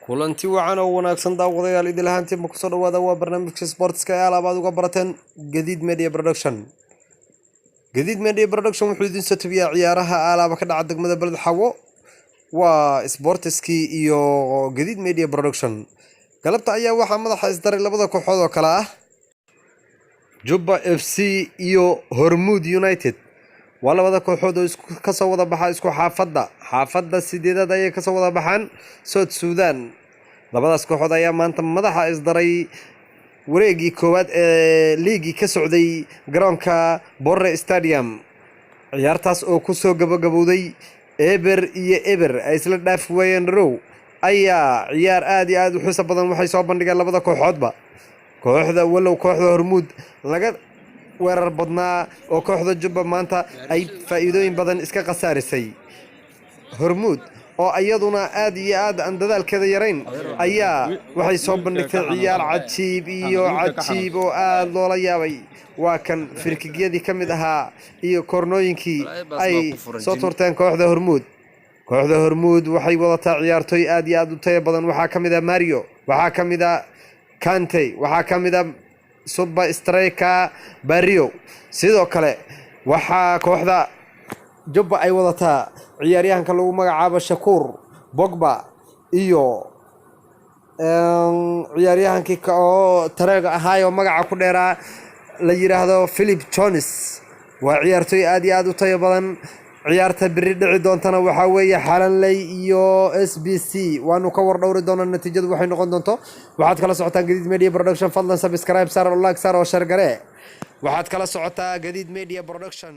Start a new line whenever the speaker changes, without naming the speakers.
kulanti wacan oo wanaagsan daawadayaal idil ahaantii ma ku soo dhawaada waa barnaamijka sportska ee alaabad uga barateen Gadid Media Production. Gadid Media Production wuxuu idin soo tabiyaa ciyaaraha alaaba ka dhaca degmada Balad Xawo waa sportski iyo Gadid Media Production. galabta ayaa waxaa madaxa isdaray labada kooxood oo kala ah Jubba FC iyo Hormuud United. waa labada kooxood oo ka soo wada baxa isku xaafadda sideedad ay ka soo wada baxaan South Sudan. labadaas kooxood ayaa maanta madaxa isdaray wareegii koowaad ee liigi ka socday garoonka Borre Stadium. ciyaartaas oo ku soo gabagabowday eber ay isla dhaaf waayeen row ayaa ciyaar aad iyo aad u xiiso badan waxay soo bandhigeen labada kooxoodba. kooxda Hormuud laga weerar badnaa oo kooxda Jubba maanta ay faa'iidooyin badan iska qasaarisay. Hormuud oo ayaduna aad iyo aad aan dadaalkeeda yarayn ayaa waxay soo bandhigtay ciyaar cajiib oo aad loola yaabay. waa kan firkigyadii ka mid ahaa iyo kornooyinkii ay soo turteen kooxda Hormuud. waxay wadataa ciyaartoy aad iyo aad u tayo badan. waxaa ka mid ah Mario, waxaa ka mid ah Kante, waxaa ka mid ah Super Striker Barrio. sidoo kale waxaa kooxda Jubba ay wadataa ciyaaryahanka lagu magacaabo Shakur Bogba iyo ciyaaryahankii oo tareega ahaayo magaca ku dheeraa la yiraahdo Philip Jones. waa ciyaartoy aad iyo aad u tayo badan. ciyaarta biri dhici doontana waxaa weeye Xalanley iyo SBC. waanu ka war dhowri doonaa natiijadu waxay noqon doonto. waxaad kala socotaan Gadid Media Production. fadlan subscribe saar oo like saar oo share gare. waxaad kala socotaa Gadid Media Production.